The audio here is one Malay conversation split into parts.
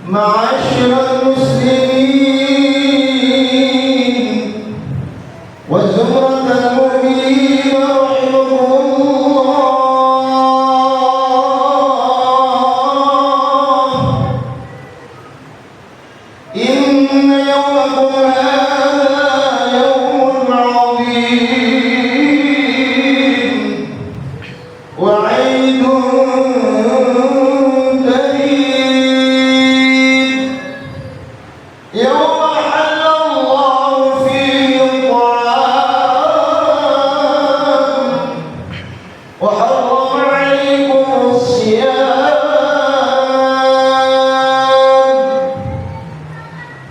معاشر المسلمين وزمرة المؤمنين رحمكم الله، إن يومكم هذا يوم عظيم وعيد كريم، يوم حل الله فيه الطعام وحرم عليكم الصيام،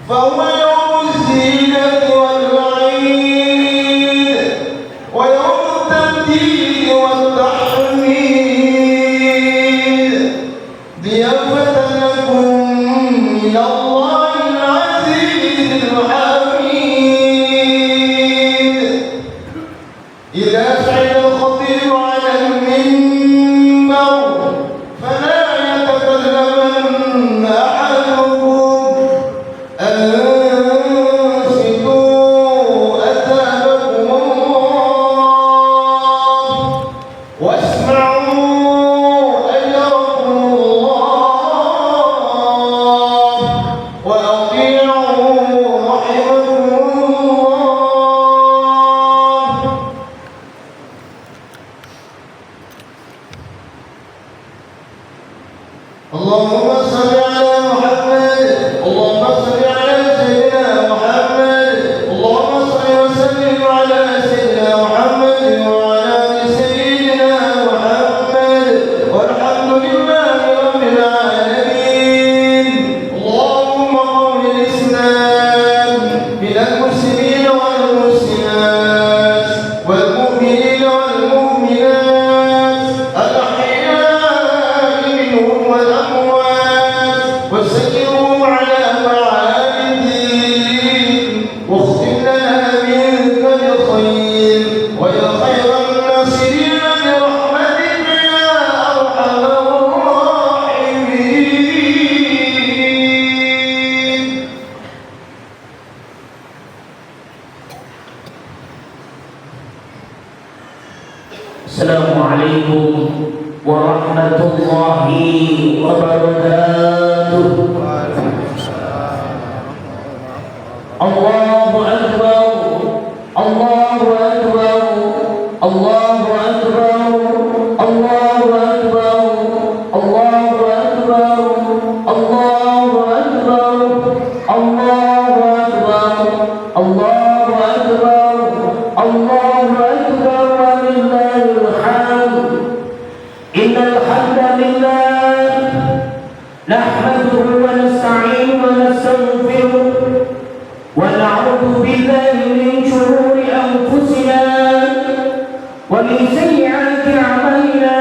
فهو يوم الزينة والعيد ويوم التمديد والتحميد، ضيافة لكم من الله العزيز الحميد. إذا صعد الخطيب على المنبر فلا يتكلمن أحدكم، أنصتوا أثابكم الله واسمعوا أجركم الله وأطيعوا رحمكم الله. اللهم صل على محمد، اللهم صل على سيدنا محمد، اللهم صل وسلم على سيدنا محمد وعلى آل سيدنا محمد، والحمد لله رب العالمين. اللهم قوم الإسلام من المسلمين والمسلمات والمؤمنين والمؤمنات الأحياء منهم والأموات، وسلموا على معالي الدين، واختم لنا منك بخير ويا خير الناصرين برحمتك يا أرحم الراحمين. السلام عليكم ورحمة الله وبركاته. الله أكبر، الله أكبر، الله أكبر، الله أكبر، الله أكبر، الله أكبر، الله أكبر، الله أكبر، الله أكبر ولله الحمد. إن الحمد لله نحمده ونستعينه ونستغفره ونعوذ بالله من شرور أنفسنا ومن سيئات أعمالنا،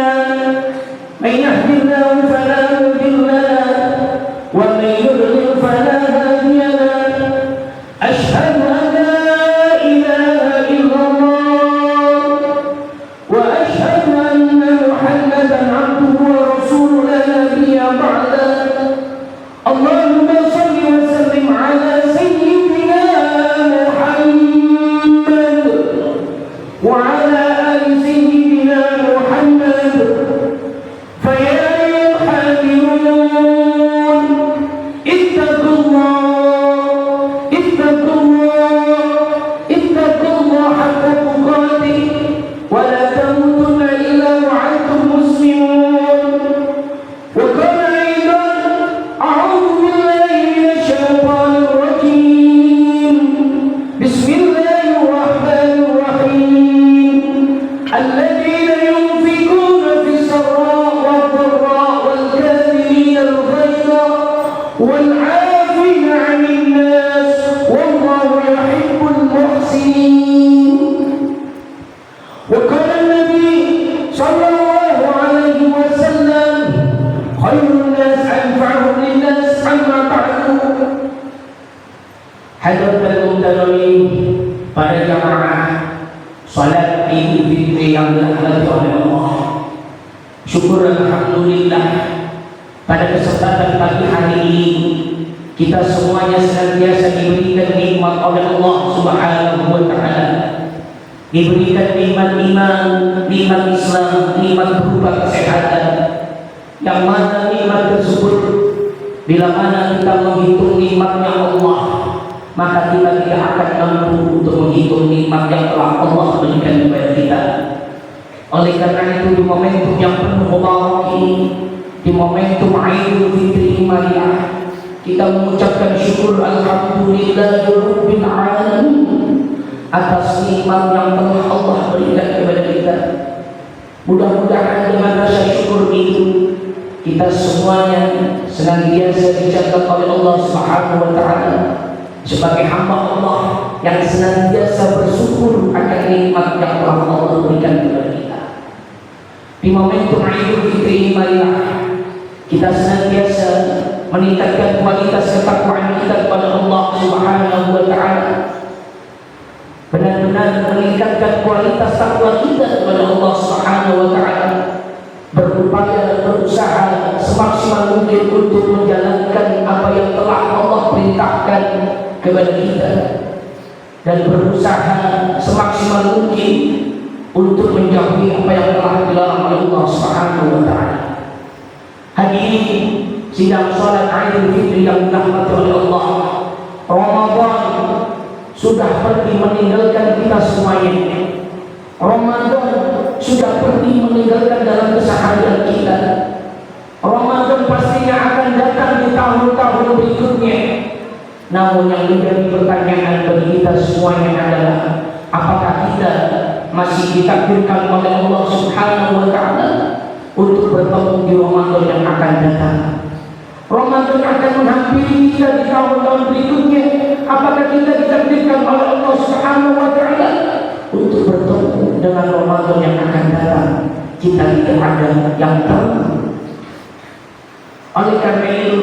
من يهد الله فلا مضل له ومن يضلل فلا هادي له. أشهد أن لا إله إلا الله وأشهد أن محمدا عبده ورسوله لا نبي بعده. اللهم صل وسلم على سيدنا محمد وعلى آل سيدنا محمد. فيا أيها الحاكمون اتقوا الله، اتقوا الله، اتقوا الله حق تقاته ولا تموتن إلا وأنتم مسلمون. وقال أيضا أعوذ بالله من الشيطان الرجيم، بسم الله الرحمن الرحيم. الذين ينفقون في السراء والضراء والكاظمين الغيظ والعافين عن الناس والله يحب المحسنين. وقال النبي صلى الله عليه وسلم خير الناس أنفعهم للناس. أما بعد. Hadirin muhtamin, para jamaah salat Idul Fitri yang dirahmati oleh Allah. Syukur alhamdulillah pada kesempatan pagi hari ini kita semuanya senantiasa diberikan nikmat oleh Allah Subhanahu wa taala. Diberikan nikmat iman, nikmat Islam, nikmat berupa kesehatan. Yang mana nikmat tersebut bila mana kita menghitung nikmatnya Allah, maka kita tidak akan mampu untuk menghitung nikmat yang telah Allah berikan kepada kita. Oleh karena itu, di momentum yang penuh mubarak ini, di momentum Idul Fitri Mariah, kita mengucapkan syukur alhamdulillahirabbil alamin atas nikmat yang telah Allah berikan kepada kita. Mudah-mudahan dengan rasa syukur itu kita semuanya senantiasa dijaga oleh Allah Subhanahu wa taala sebagai hamba Allah yang senantiasa bersyukur akan nikmat yang telah Allah berikan kepada kita. Di momentum Idul Fitri marilah kita senantiasa meningkatkan kualitas ketakwaan kita kepada Allah Subhanahu wa taala. Benar-benar meningkatkan kualitas takwa kita kepada Allah Subhanahu wa taala. Berupaya, berusaha semaksimal mungkin untuk menjalankan apa yang telah Allah perintahkan kepada kita, dan berusaha semaksimal mungkin untuk menjauhi apa yang telah dilarang oleh Allah Subhanahu wa taala. Hadirin sidang salat Idul Fitri yang dirahmati oleh Allah, Ramadan sudah pergi meninggalkan kita semuanya. Ramadan sudah pergi meninggalkan dalam keseharian kita. Ramadan pastinya akan datang di tahun-tahun berikutnya. Namun yang menjadi pertanyaan bagi kita semuanya adalah, apakah kita masih ditakdirkan oleh Allah Subhanahu wa taala untuk bertemu di Ramadan yang akan datang? Ramadan akan menghampiri kita di tahun-tahun berikutnya. Apakah kita ditakdirkan oleh Allah Subhanahu wa taala untuk bertemu dengan Ramadan yang akan datang? Kita tidak ada yang tahu. Oleh karena itu,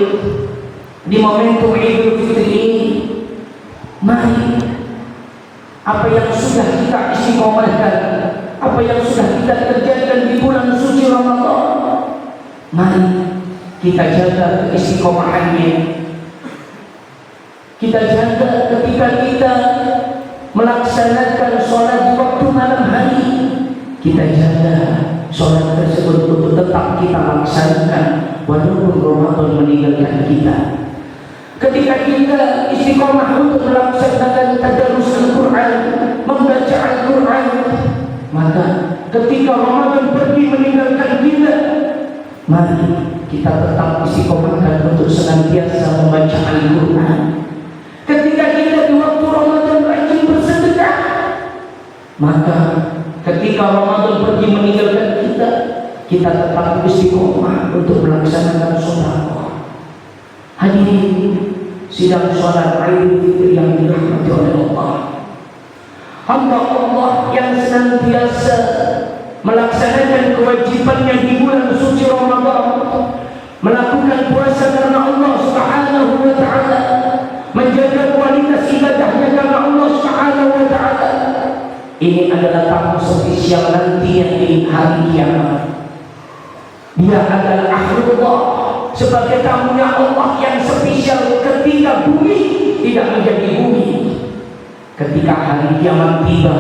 di momentum Idul Fitri ini, mari apa yang sudah kita istiqomahkan, apa yang sudah kita kerjakan di bulan suci Ramadan, mari kita jaga keistiqomahannya. Kita jaga ketika kita melaksanakan sholat di waktu malam hari, kita jaga sholat tersebut untuk tetap kita laksanakan walaupun Ramadan meninggalkan kita. Ketika kita istiqomah untuk melaksanakan tadarus Al-Quran, membaca Al-Quran, maka ketika Ramadan pergi meninggalkan kita, mari kita tetap istiqomahkan untuk senantiasa membaca Al-Quran. Ketika kita di waktu Ramadan rajin bersedekah, maka ketika Ramadan pergi meninggalkan kita, kita tetap istiqomah untuk melaksanakan sedekah. Hadirin sidang salat Idul Fitri yang dirahmati oleh Allah, hamba Allah yang senantiasa melaksanakan kewajibannya di bulan suci Ramadan, melakukan puasa karena Allah Subhanahu wa taala, menjaga kualitas ibadahnya karena Allah Subhanahu wa taala. Ini adalah tamu spesial nanti yang di hari kiamat. Dia adalah ahlullah, sebagai tamunya Allah yang spesial ketika bumi tidak menjadi bumi. Ketika hari kiamat tiba,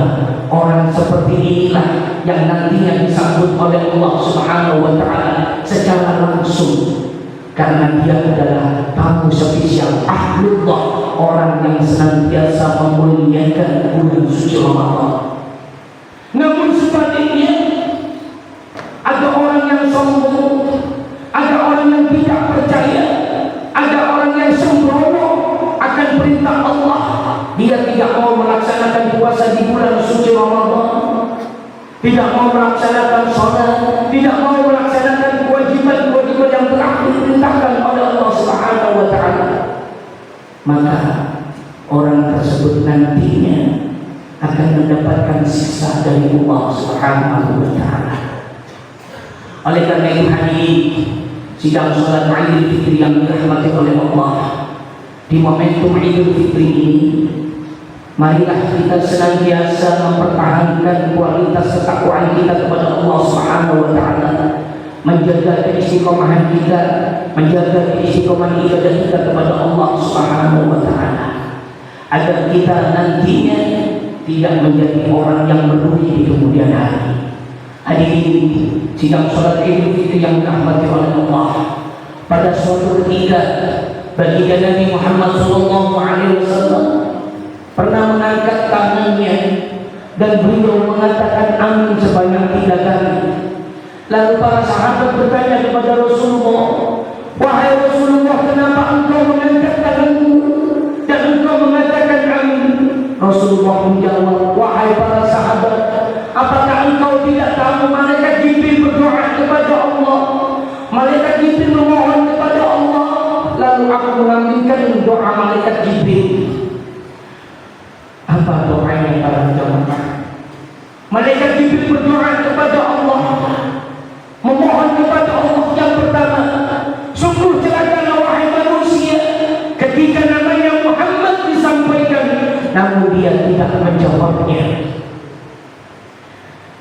orang seperti inilah yang nantinya disambut oleh Allah Subhanahu wa taala secara langsung, karena dia adalah tamu spesial ahlullah, orang yang senantiasa memuliakan bulan suci Ramadan. Namun sebaliknya, ada orang yang sombong, ada orang yang tidak percaya, ada orang yang sembrono akan perintah Allah. Dia tidak mau melaksanakan puasa di bulan suci Ramadan, tidak mau melaksanakan sholat, tidak mau melaksanakan kewajiban-kewajiban yang telah diperintahkan oleh Allah Subhanahu wa taala. Maka orang tersebut nantinya akan mendapatkan siksa dari Allah Subhanahu wa taala. Oleh karena itu, hadirin sidang salat Idul Fitri yang dirahmati oleh Allah, di momentum Idul Fitri ini, marilah kita senantiasa mempertahankan kualitas ketakwaan kita kepada Allah Subhanahu wa taala, menjaga keistiqomahan kita, menjaga keistiqomahan ibadah kita kepada Allah agar kita nantinya tidak menjadi orang yang merugi di kemudian hari. Hadirin sidang salat Idul Fitri yang dirahmati oleh Allah, pada suatu ketika baginda Nabi Muhammad SAW pernah mengangkat tangannya dan beliau mengatakan amin sebanyak 3 kali. Lalu para sahabat bertanya kepada Rasulullah, wahai Rasulullah, kenapa engkau mengangkat tanganmu dan engkau mengatakan amin? Rasulullah menjawab, wahai para sahabat, apakah engkau tidak tahu malaikat Jibril berdoa kepada Allah, malaikat Jibril memohon kepada Allah, lalu aku mengaminkan doa malaikat Jibril. Apa doanya para jamaah? Malaikat Jibril berdoa kepada Allah, memohon kepada Allah. Yang pertama, sungguh celakalah wahai manusia ketika namanya Muhammad disampaikan namun dia tidak menjawabnya.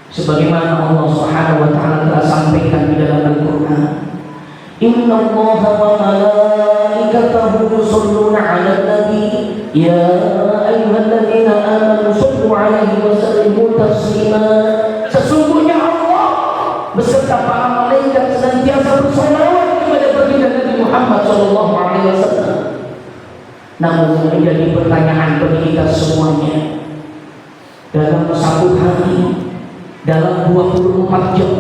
Sebagaimana Allah Subhanahu wa taala telah sampaikan di dalam Al-Qur'an, Inna Allaha wa malaikatahu yusholluna 'alan nabi ya ayyuhalladzina amanu shallu 'alaihi wa sallimu taslima. Sesungguhnya Allah beserta para malaikat senantiasa bersolawat kepada baginda Nabi Muhammad sallallahu alaihi wasallam. Namun menjadi pertanyaan bagi kita semuanya, dalam satu hari, dalam 24 jam,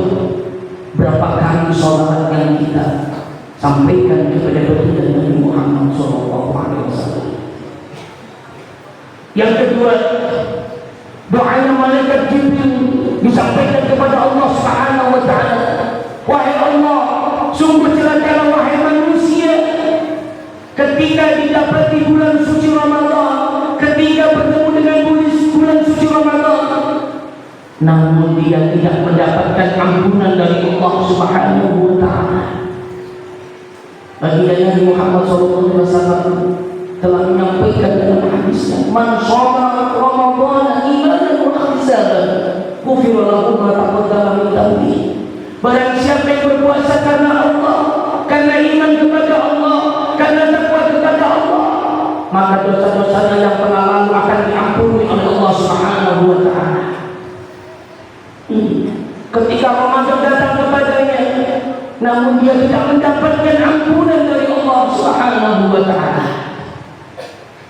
berapa kali sholawat yang kita sampaikan kepada baginda Nabi Muhammad SAW? Yang kedua, doanya malaikat Jibril disampaikan kepada Allah Subhanahu wa taala, wahai Allah, sungguh celakalah wahai manusia ketika didapati bulan suci Ramadan, ketika bertemu dengan bulan suci Ramadan, namun dia tidak mendapatkan ampunan dari Allah Subhanahu wa taala. Baginda Nabi Muhammad SAW telah menyampaikan dalam hadisnya, man shoma Ramadan imanan wa ihtisaban ghufira lahu ma taqaddama min dhanbi. Barang siapa yang berpuasa karena Allah, karena iman kepada Allah, karena takwa kepada Allah, maka dosa-dosanya yang pernah lalu akan diampuni oleh Allah Subhanahu wa taala. Ketika Ramadan datang kepadanya, namun dia tidak mendapatkan ampunan dari Allah Subhanahu wa taala.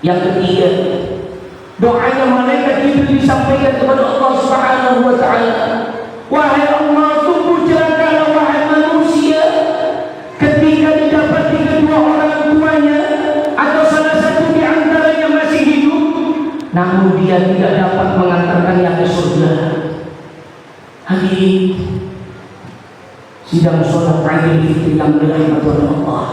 Yang ketiga, doanya malaikat Jibril disampaikan kepada Allah Subhanahu wa taala, wahai Allah, sungguh celakalah wahai manusia ketika didapati kedua orang tuanya atau salah satu di antaranya masih hidup, namun dia tidak dapat mengantarkannya ke surga. Hadirin sidang sholat Idul Fitri yang dirahmati oleh Allah,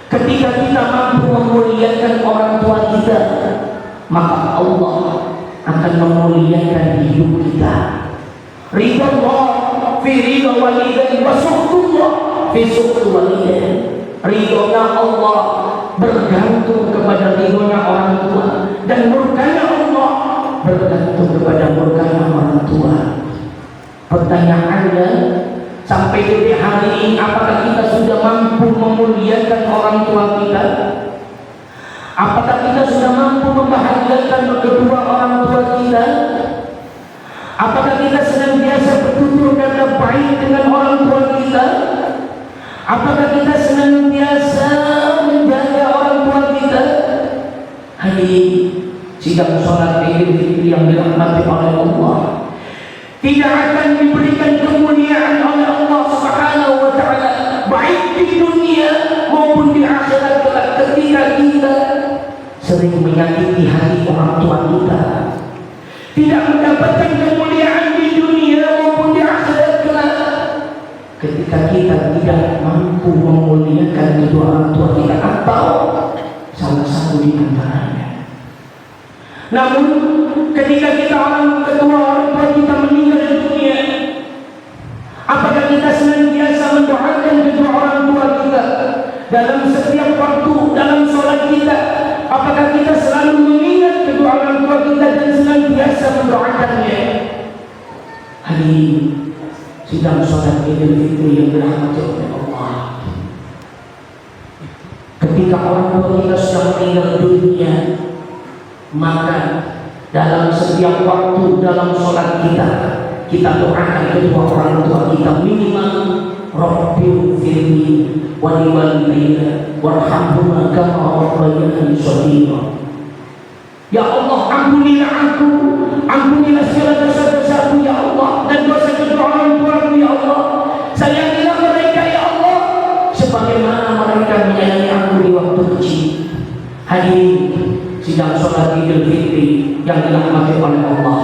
ketika kita mampu memuliakan orang tua kita, maka Allah akan memuliakan hidup kita. Ridha Allah fi ridha walidain wa suhtullah fi suhti walidain. Ridhonya Allah bergantung kepada ridhonya orang tua, dan murkanya Allah bergantung kepada murkanya orang tua. Pertanyaannya, sampai detik hari ini, apakah kita sudah mampu memuliakan orang tua kita? Apakah kita sudah mampu membahagiakan kedua orang tua kita? Apakah kita senantiasa bertutur kata baik dengan orang tua kita? Apakah kita senantiasa menjaga orang tua kita? Hadirin sidang sholat Idul Fitri yang dirahmati oleh Allah, tidak akan diberikan kemuliaan oleh Allah Subhanahu wa taala baik di dunia maupun di akhirat kelak ketika kita sering menyakiti hati orang tua kita, tidak mendapatkan kemuliaan di dunia maupun di akhirat kelak ketika kita tidak mampu memuliakan kedua orang tua kita atau salah satu di antaranya. Namun ketika kita kedua orang tua kita meninggal di dunia, apakah kita senantiasa mendoakan kedua orang tua kita dalam setiap waktu dalam sholat kita? Apakah kita selalu mengingat kedua orang tua kita dan senantiasa mendoakannya? Hari sidang sholat Idul Fitri yang dirahmati oleh Allah, ketika orang tua kita sudah meninggal dunia, Maka dalam setiap waktu dalam sholat kita doakan kedua orang tua kita minimal Rabbil firli wa liwalidayya warhamhuma kama rabbayani shaghira. Ya Allah, ampunilah aku, ampunilah segala dosa-dosaku ya Allah, dan dosa kedua orang tuaku ya Allah. Sayangilah mereka ya Allah sebagaimana mereka menyayangi aku di waktu kecil. Hadirin sidang sholat Idul Fitri yang dirahmati oleh Allah.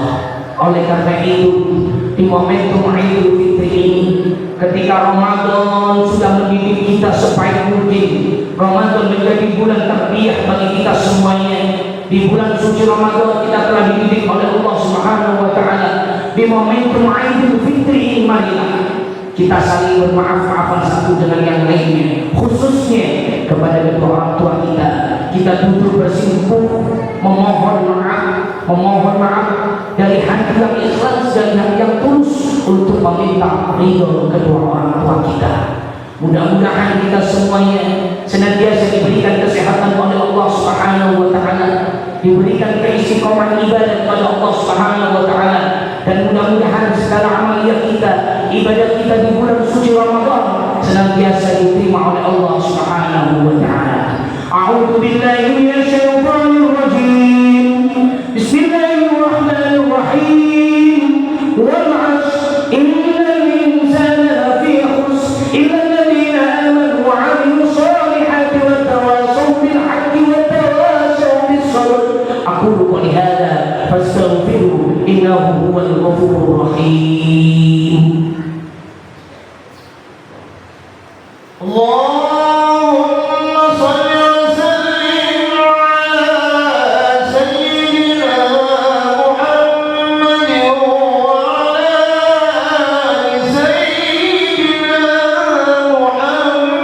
Oleh karena itu, di momentum Idul Fitri ini, ketika Ramadan sudah mendidik kita sebaik mungkin, Ramadan menjadi bulan tarbiyah bagi kita semuanya. Di bulan suci Ramadan kita telah dididik oleh Allah Subhanahu wa taala. Di momentum Idul Fitri ini, marilah kita saling bermaaf-maafan satu dengan yang lainnya, khususnya kepada kedua orang tua kita. Kita duduk bersimpuh memohon maaf dari hati yang ikhlas dan hati yang tulus untuk meminta ridho kedua orang tua kita. Mudah-mudahan kita semuanya senantiasa diberikan kesehatan oleh Allah Subhanahu wa taala, diberikan keistiqomahan ibadah kepada Allah Subhanahu wa taala, dan mudah-mudahan segala amalia kita, ibadah kita di bulan suci Ramadan senantiasa diterima oleh Allah Subhanahu wa taala. A'udzu billahi minasyaitonir rajim. Bismillahirrahmanirrahim. Wal 'ashr innal insana lafi khusr illa alladhina amanu wa 'amilus solihati wa tawassaw bil haqqi wa tawassaw bis sabr. Aqulu qali hadza fastaghfiru innahu huwal ghafurur rahim. Allahumma shalli wa sallim ala sayyidina Muhammad wa ala ali sayyidina Muhammad.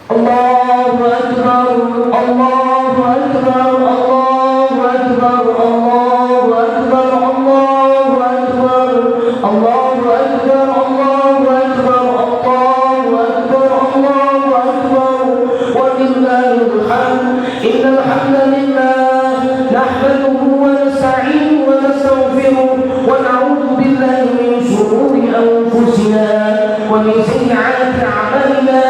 Allahu akbar, Allahu akbar, Allahu akbar, Allahu akbar, Allahu akbar, Allahu akbar, Allahu akbar, Allahu akbar, Allahu akbar, walillahil hamd. Innal hamdalillah nahmaduhu wa nasta'inuhu wa nastaghfiruh wa na'udzu billahi min shururi anfusina wa min sayyi'ati a'malina.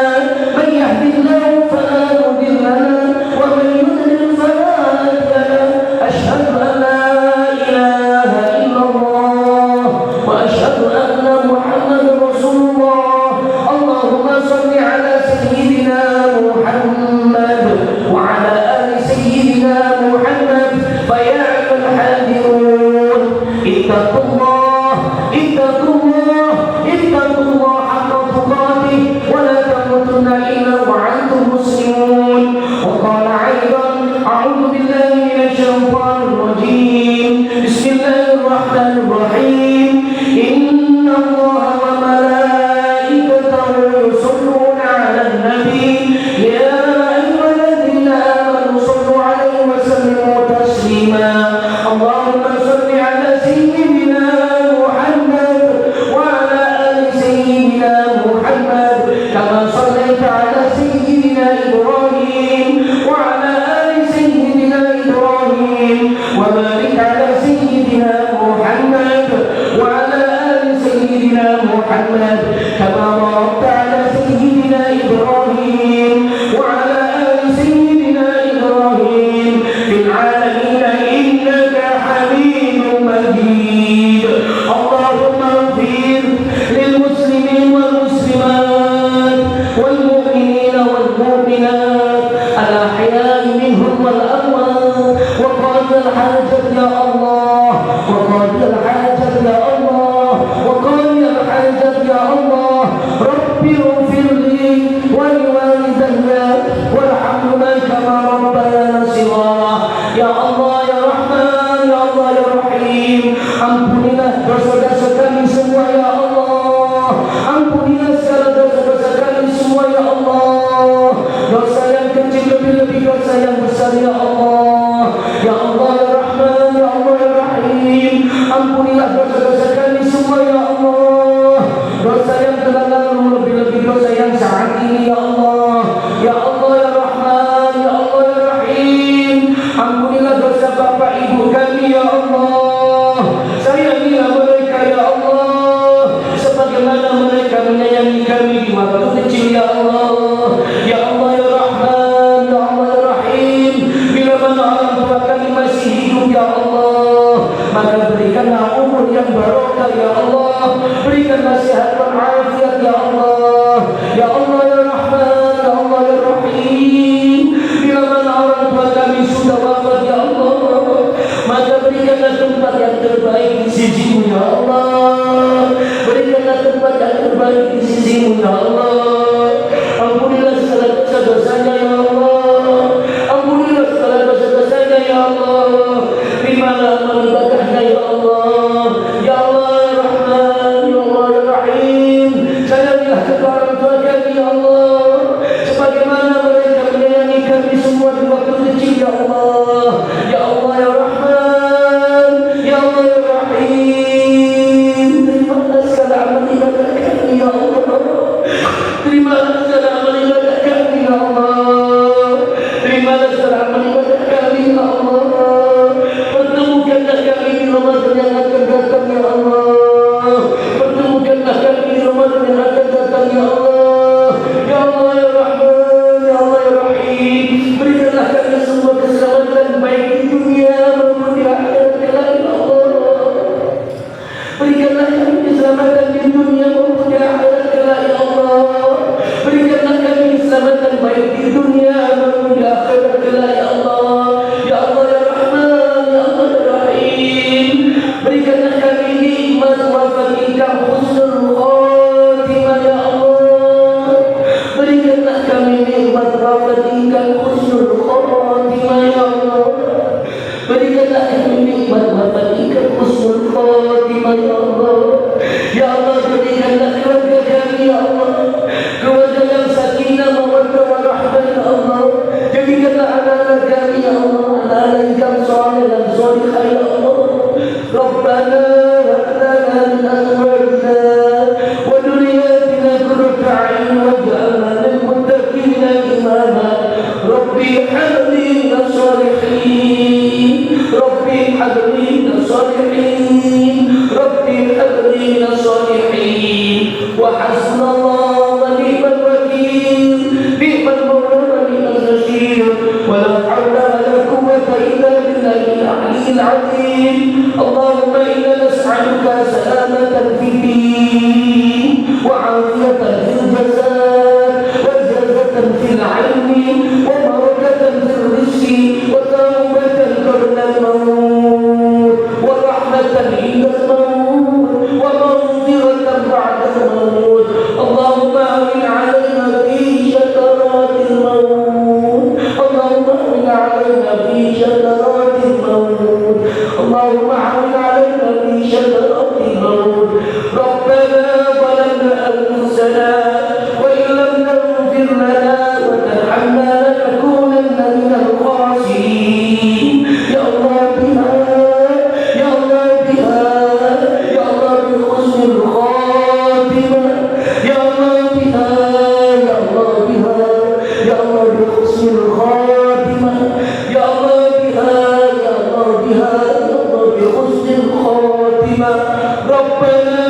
من يهد الله فلا مضل له ومن يضلل فلا هادي له. أشهد أن لا إله إلا الله وأشهد أن محمدا رسول الله. اللهم صل على سيدنا محمد وعلى آل سيدنا محمد. فيا أيها الحاضرون اتقوا الله، اتقوا الله، اتقوا الله حق تقاته ولا تموتن إلا وأنتم مسلمون. وقال أيضا أعوذ بالله من الشيطان الرجيم. بسم الله الرحمن الرحيم. إن الله وملائكته يصلون على النبي يا أيها الذين آمنوا صلوا عليه وسلموا تسليما. اللهم صل على سيدنا محمد وعلى آل سيدنا محمد كما صليت على سيدنا إبراهيم وعلى آل سيدنا إبراهيم وبارك على سيدنا محمد وعلى آل سيدنا محمد كما باركت على سيدنا إبراهيم وعلى آل سيدنا إبراهيم في العالمين إنك حميد مجيد. اللهم اغفر للمسلمين والمسلمات والمؤمنين والمؤمنات الأحياء منهم والأموات وقاضي الحاجة يا الله، وقاضي الحاجة يا الله، وقاضي الحاجة يا الله. ربي اغفر لي ولوالدي وارحمهما كما ربيانا صغارا. Ya Allah, ya Rahman, ya Allah, ya Rahim. Ampunilah dosa-dosa kami semua ya Allah. Ampunilah segala dosa-dosa kami semua ya Allah. Dosa yang kecil lebih-lebih dosa yang besar ya Allah. Ya Allah, ya Rahman, ya Allah, ya Rahim. Ampunilah dosa-dosa kami semua ya Allah. Dosa ya Allah. Berikanlah sehat walafiat ya Allah. Ya Allah ya Rahman, ya Allah ya Rahim. Bila mana orang tua kami sudah wafat ya Allah, maka berikanlah tempat yang terbaik di sisi-Mu ya Allah. Berikanlah tempat yang terbaik di sisi-Mu ya Allah. Ampunilah segala dosa-dosanya ya Allah. Ampunilah segala dosa-dosanya ya Allah. Terimalah amal ibadahnya ya Allah. Ya Allah ya Rahman, ya Allah ya Rahim. Sayangilah kedua orang tua kami ya Allah, sebagaimana mereka menyayangi kami semua di waktu kecil ya Allah. Ya Allah ya Rahman, ya Allah ya Rahim. Terimalah segala amal ibadah kami ya Allah. Terimalah segala amal ibadah kami ya Allah. Terimalah segala amal ibadah kami ya Allah. Pertemukanlah kami di Ramadan yang akan datang ya Allah. Pertemukanlah kami di Ramadan yang akan datang ya Allah. Ya Allah ya Rahman, ya Allah ya Rahim. Berikanlah kami semua keselamatan baik di dunia maupun di akhirat kelak ya Allah. Berikanlah kami keselamatan di dunia maupun di akhirat kelak ya Allah. Berikanlah kami keselamatan baik di dunia maupun di akhirat kelak ya Allah. Ya Allah ya Rahman, ya Allah ya Rahim. Berikanlah kami nikmat wafat yang husnul khatimah ya Allah. Berikanlah kami nikmat wafat yang husnul khatimah ya Allah. Berikanlah kami nikmat wafat yang husnul khatimah ya Allah. Ya Allah, berikanlah keluarga kami ya Allah, keluarga yang sakinah mawaddah warahmah ya Allah. Jadikanlah anak-anak kami ya Allah, anak-anak yang saleh dan salihah ya Allah. Rabbana hab lana min azwajina wa dhurriyyatina qurrata a'yun waj'alna lil muttaqina imama. Rabbi hab li minas salihin, Rabbi hab li minas salihin, Rabbi hab li minas salihin. Wa hasbunallahu wa ni'mal wakeel, ni'mal mawla wa ni'mal nasir. Wa la hawla wa la quwwata illa billahil aliyyil azim. Allahumma inna nas'aluka salamatan fid din wa 'afiyatan fil jasad wa izzatan fil 'ilmi wa barakatan fil rizqi wa tawbatan qabla al-maut wa rahmatan 'inda al-maut wa maghfiratan ba'da al-maut. Allahumma amin 'alaina fi shakaratil maut. Allahumma amin 'alaina fi shakaratil maut. Allahumma amin 'alaina fi shakaratil maut. Rabbana zalamna anfusana wa in lam taghfir lana wa tarhamna lanakunanna minal khasirin. Ya Allah biha, ya Allah biha, ya Allah bi husnil khatimah. Ya Allah biha, ya Allah biha, ya Allah bi husnil khatimah. Ya Allah biha, ya Allah biha, ya Allah bi husnil khatimah. Rabbana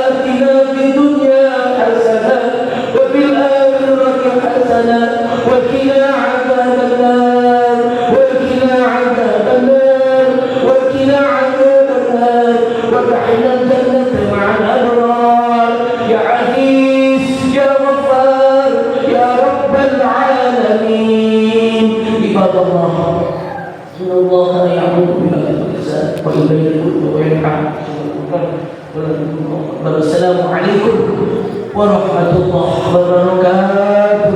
atina fid dunya hasanah wa fil akhirati hasanah wa qina 'adzaban nar, wa qina 'adzaban nar, wa qina 'adzaban nar, wa adkhilna al-jannata ma'al abrar. Ya 'aziz ya ghaffar ya rabbal 'alamin. Ibadallah, innallaha ya'muru bil 'adli wa ihsani wa yanha 'anil munkar wa yanha 'anil baghi. Wassalamu alaikum warahmatullahi wabarakatuh.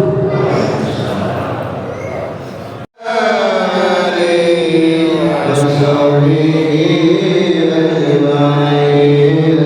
وصحبه أجمعين.